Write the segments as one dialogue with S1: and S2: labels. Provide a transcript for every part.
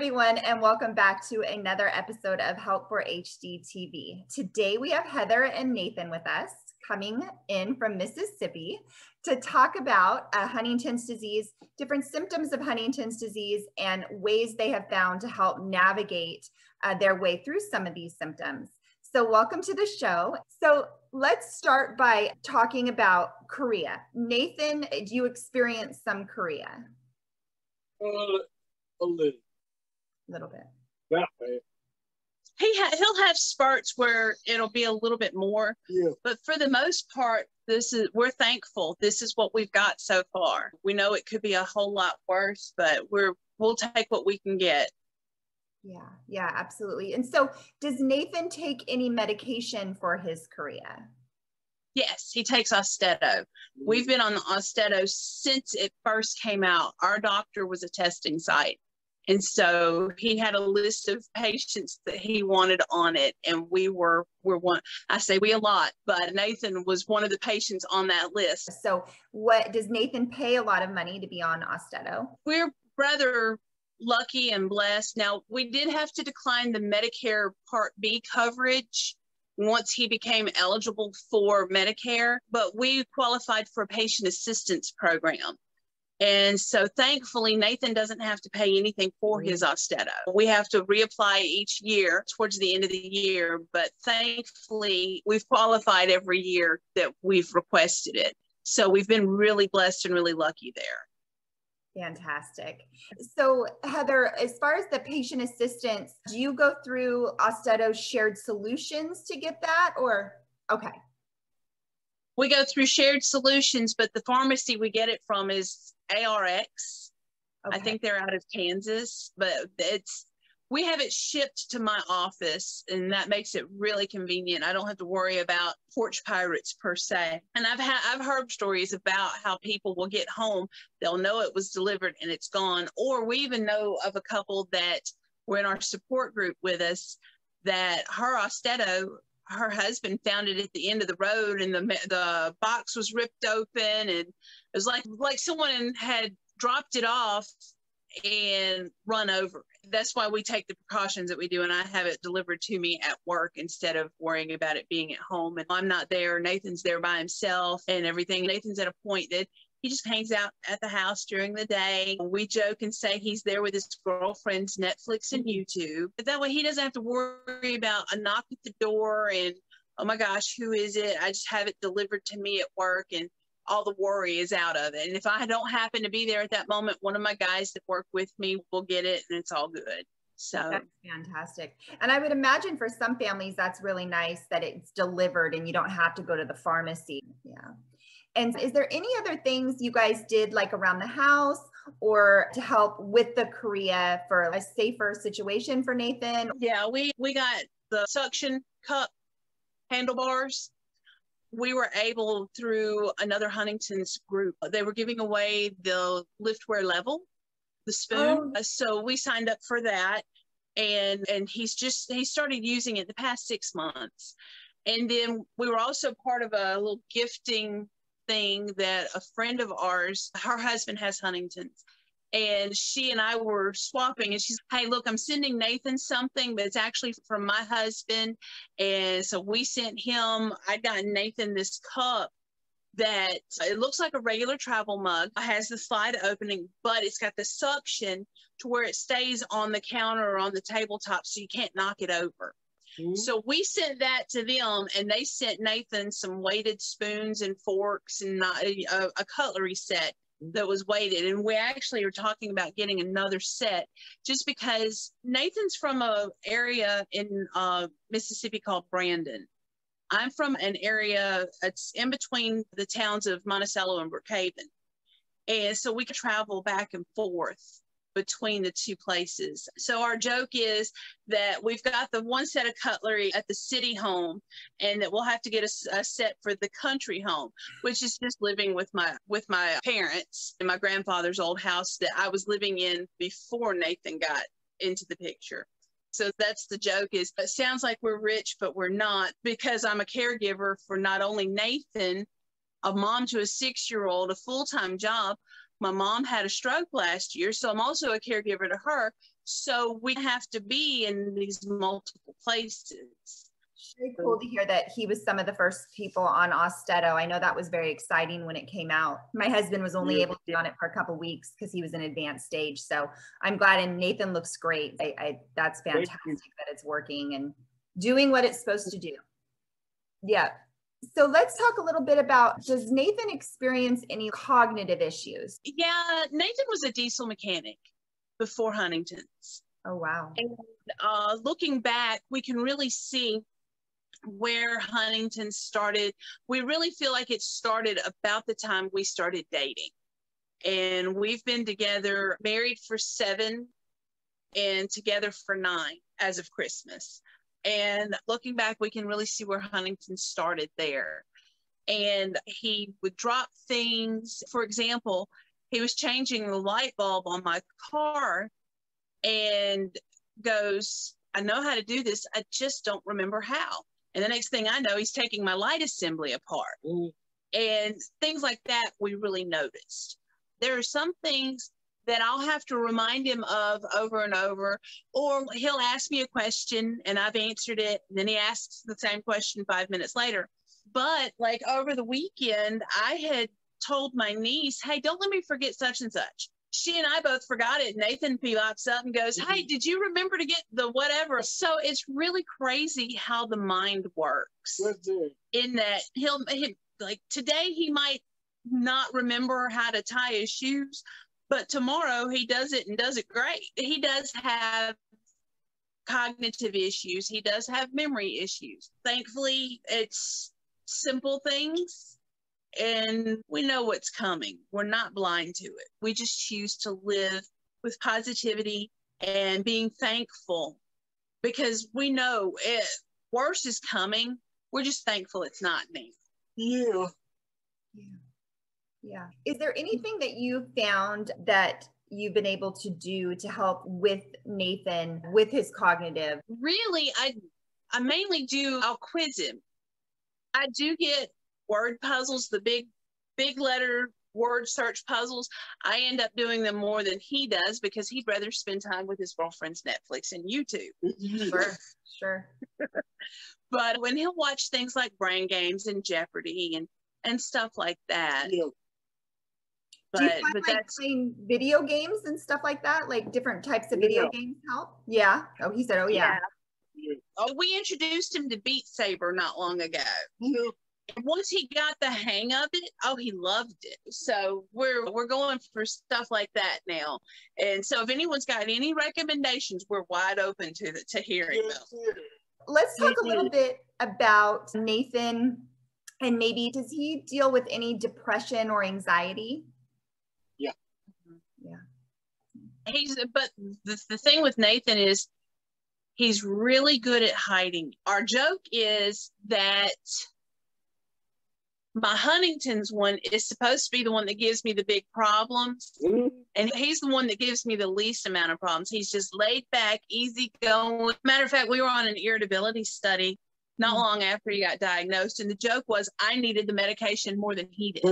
S1: everyone, and welcome back to another episode of Help for HD TV. Today we have Heather and Nathan with us, coming in from Mississippi to talk about Huntington's disease, different symptoms of Huntington's disease, and ways they have found to help navigate their way through some of these symptoms. So welcome to the show. So let's start by talking about chorea. Nathan, do you experience some chorea?
S2: A little
S1: bit.
S2: Not bad.
S3: He'll have spurts where it'll be a little bit more.
S2: Yeah.
S3: But for the most part, we're thankful. This is what we've got so far. We know it could be a whole lot worse, but we'll take what we can get.
S1: Yeah, absolutely. And so does Nathan take any medication for his chorea?
S3: Yes, he takes Austedo. We've been on the Austedo since it first came out. Our doctor was a testing site. And so he had a list of patients that he wanted on it. And we were one, I say we a lot, but Nathan was one of the patients on that list.
S1: So what does Nathan pay a lot of money to be on Austedo?
S3: We're rather lucky and blessed. Now, we did have to decline the Medicare Part B coverage once he became eligible for Medicare, but we qualified for a patient assistance program. And so thankfully, Nathan doesn't have to pay anything for his Austedo. We have to reapply each year towards the end of the year, but thankfully we've qualified every year that we've requested it. So we've been really blessed and really lucky there.
S1: Fantastic. So Heather, as far as the patient assistance, do you go through Austedo Shared Solutions to get that, or? Okay.
S3: We go through Shared Solutions, but the pharmacy we get it from is ARX. Okay. I think they're out of Kansas, but we have it shipped to my office, and that makes it really convenient. I don't have to worry about porch pirates per se. And I've heard stories about how people will get home, they'll know it was delivered and it's gone. Or we even know of a couple that were in our support group with us that her Austedo, her husband found it at the end of the road, and the box was ripped open, and it was like someone had dropped it off and run over. That's why we take the precautions that we do, and I have it delivered to me at work instead of worrying about it being at home. And I'm not there. Nathan's there by himself and everything. Nathan's at a point that he just hangs out at the house during the day. We joke and say he's there with his girlfriend's Netflix and YouTube. But that way he doesn't have to worry about a knock at the door and, oh my gosh, who is it? I just have it delivered to me at work, and all the worry is out of it. And if I don't happen to be there at that moment, one of my guys that work with me will get it, and it's all good. So
S1: that's fantastic. And I would imagine for some families, that's really nice that it's delivered and you don't have to go to the pharmacy. Yeah. And is there any other things you guys did like around the house or to help with the chorea for a safer situation for Nathan?
S3: Yeah, we got the suction cup handlebars. We were able, through another Huntington's group, they were giving away the Liftware Level, the spoon. Oh. So we signed up for that. And he started using it the past 6 months. And then we were also part of a little gifting thing that a friend of ours, her husband has Huntington's, and she and I were swapping, and she's, hey, look, I'm sending Nathan something, but it's actually from my husband. And so we sent him, I got Nathan this cup that it looks like a regular travel mug. It has the slide opening, but it's got the suction to where it stays on the counter or on the tabletop, so you can't knock it over. Mm-hmm. So we sent that to them, and they sent Nathan some weighted spoons and forks and a cutlery set that was weighted. And we actually are talking about getting another set just because Nathan's from an area in Mississippi called Brandon. I'm from an area that's in between the towns of Monticello and Brookhaven. And so we could travel back and forth between the two places. So our joke is that we've got the one set of cutlery at the city home, and that we'll have to get a set for the country home, which is just living with my parents in my grandfather's old house that I was living in before Nathan got into the picture. So that's the joke, is it sounds like we're rich, but we're not, because I'm a caregiver for not only Nathan, a mom to a 6-year-old, a full-time job. My mom had a stroke last year, so I'm also a caregiver to her. So we have to be in these multiple places.
S1: Very cool to hear that he was some of the first people on Austedo. I know that was very exciting when it came out. My husband was only able to be on it for a couple of weeks because he was in advanced stage. So I'm glad, and Nathan looks great. That's fantastic that it's working and doing what it's supposed to do. Yeah. So let's talk a little bit about, does Nathan experience any cognitive issues?
S3: Yeah, Nathan was a diesel mechanic before Huntington's.
S1: Oh, wow.
S3: And looking back, we can really see where Huntington started. We really feel like it started about the time we started dating. And we've been together, married for 7 and together for 9 as of Christmas. And looking back, we can really see where Huntington started there. And he would drop things. For example, he was changing the light bulb on my car and goes, I know how to do this. I just don't remember how. And the next thing I know, he's taking my light assembly apart. And things like that, we really noticed. There are some things that I'll have to remind him of over and over, or he'll ask me a question and I've answered it. And then he asks the same question 5 minutes later. But like over the weekend, I had told my niece, hey, don't let me forget such and such. She and I both forgot it. Nathan pops up and goes, hey, did you remember to get the whatever? So it's really crazy how the mind works. In that he'll like today he might not remember how to tie his shoes, but tomorrow he does it and does it great. He does have cognitive issues. He does have memory issues. Thankfully, it's simple things. And we know what's coming. We're not blind to it. We just choose to live with positivity and being thankful because we know worse is coming. We're just thankful it's not me.
S2: Yeah.
S1: Yeah. Is there anything that you found that you've been able to do to help with Nathan, with his cognitive?
S3: Really, I mainly I'll quiz him. I do get word puzzles, the big letter word search puzzles. I end up doing them more than he does because he'd rather spend time with his girlfriend's Netflix and YouTube.
S1: Sure.
S3: But when he'll watch things like Brain Games and Jeopardy and stuff like that.
S2: Yeah.
S1: Do you find like playing video games and stuff like that, like different types of video games help? Yeah. Oh, he said, oh yeah.
S3: Oh, we introduced him to Beat Saber not long ago.
S2: Yeah.
S3: Once he got the hang of it, he loved it. So we're going for stuff like that now. And so if anyone's got any recommendations, we're wide open to hearing them.
S1: Let's talk a little bit about Nathan, and maybe does he deal with any depression or anxiety?
S2: Yeah.
S3: But the thing with Nathan is he's really good at hiding. Our joke is that my Huntington's one is supposed to be the one that gives me the big problems. And he's the one that gives me the least amount of problems. He's just laid back, easy going. Matter of fact, we were on an irritability study not long after he got diagnosed. And the joke was I needed the medication more than he did.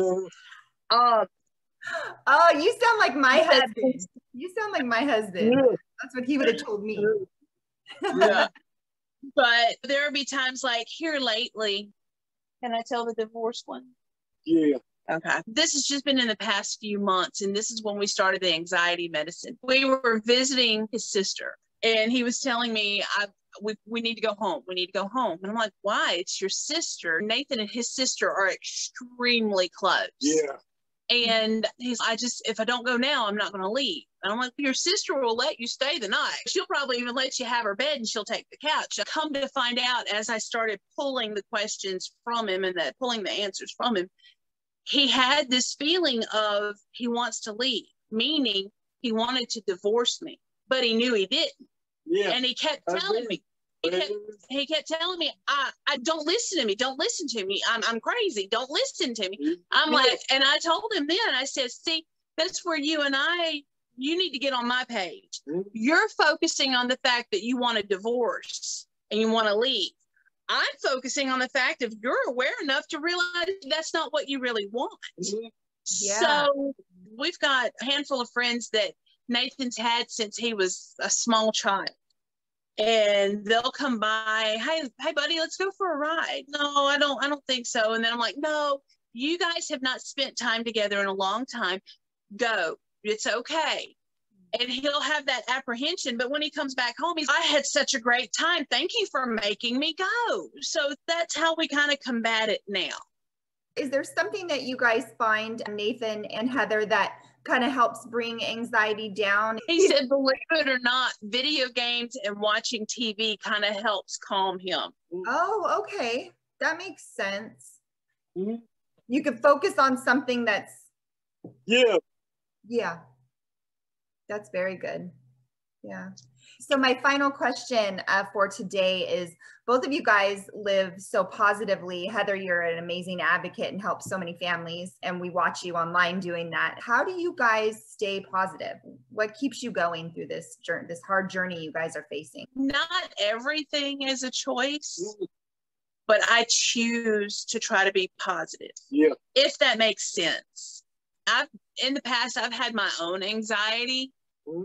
S1: Oh, you sound like my husband. You sound like my husband. That's what he would have told me.
S3: Yeah. But there would be times like here lately. Can I tell the divorce one?
S2: Yeah.
S3: Okay. This has just been in the past few months, and this is when we started the anxiety medicine. We were visiting his sister, and he was telling me, we need to go home. We need to go home. And I'm like, why? It's your sister. Nathan and his sister are extremely close.
S2: Yeah.
S3: And if I don't go now, I'm not going to leave. And I'm like, your sister will let you stay the night. She'll probably even let you have her bed and she'll take the couch. I come to find out as I started pulling the questions from him and pulling the answers from him, he had this feeling of he wants to leave, meaning he wanted to divorce me, but he knew he didn't.
S2: Yeah.
S3: And he kept telling me, he kept telling me, I don't listen to me. Don't listen to me. I'm crazy. Don't listen to me. I'm like, and I told him then, I said, see, that's where you need to get on my page. You're focusing on the fact that you want a divorce and you want to leave. I'm focusing on the fact of you're aware enough to realize that's not what you really want.
S1: Yeah.
S3: So we've got a handful of friends that Nathan's had since he was a small child. And they'll come by, hey buddy, let's go for a ride. No, I don't think so. And then I'm like, no, you guys have not spent time together in a long time. Go, it's okay. And he'll have that apprehension, but when he comes back home, I had such a great time. Thank you for making me go. So that's how we kind of combat it now.
S1: Is there something that you guys find, Nathan and Heather, that kind of helps bring anxiety down?
S3: He said, believe it or not, video games and watching TV kind of helps calm him.
S1: Oh, okay. That makes sense.
S2: Mm-hmm.
S1: You could focus on something that's... Yeah. That's very good. Yeah. So my final question for today is, both of you guys live so positively. Heather, you're an amazing advocate and help so many families, and we watch you online doing that. How do you guys stay positive? What keeps you going through this journey, this hard journey you guys are facing?
S3: Not everything is a choice, but I choose to try to be positive.
S2: Yeah.
S3: If that makes sense. In the past, I've had my own anxiety,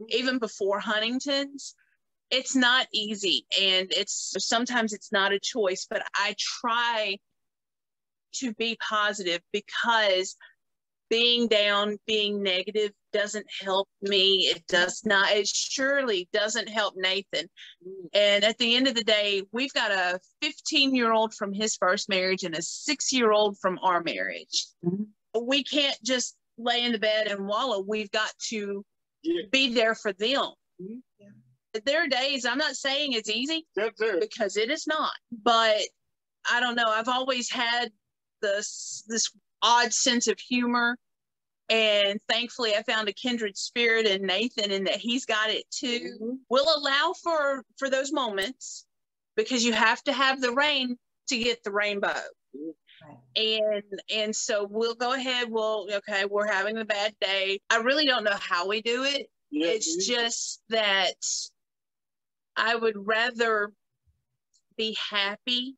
S3: even before Huntington's. It's not easy, and sometimes it's not a choice, but I try to be positive, because being down, being negative doesn't help me. It surely doesn't help Nathan. And at the end of the day, we've got a 15-year-old from his first marriage and a 6-year-old from our marriage. We can't just lay in the bed and wallow. We've got to be there for them. There are days, I'm not saying it's easy, because it is not, but I don't know. I've always had this odd sense of humor, and thankfully I found a kindred spirit in Nathan, and that he's got it too. We'll allow for those moments, because you have to have the rain to get the rainbow. And so we'll go ahead. Okay, we're having a bad day. I really don't know how we do it. It's just that I would rather be happy,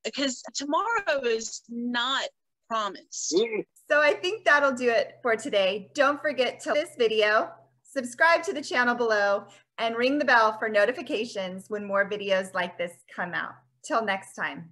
S3: because tomorrow is not promised.
S1: So I think that'll do it for today. Don't forget to like this video, subscribe to the channel below, and ring the bell for notifications when more videos like this come out. Till next time.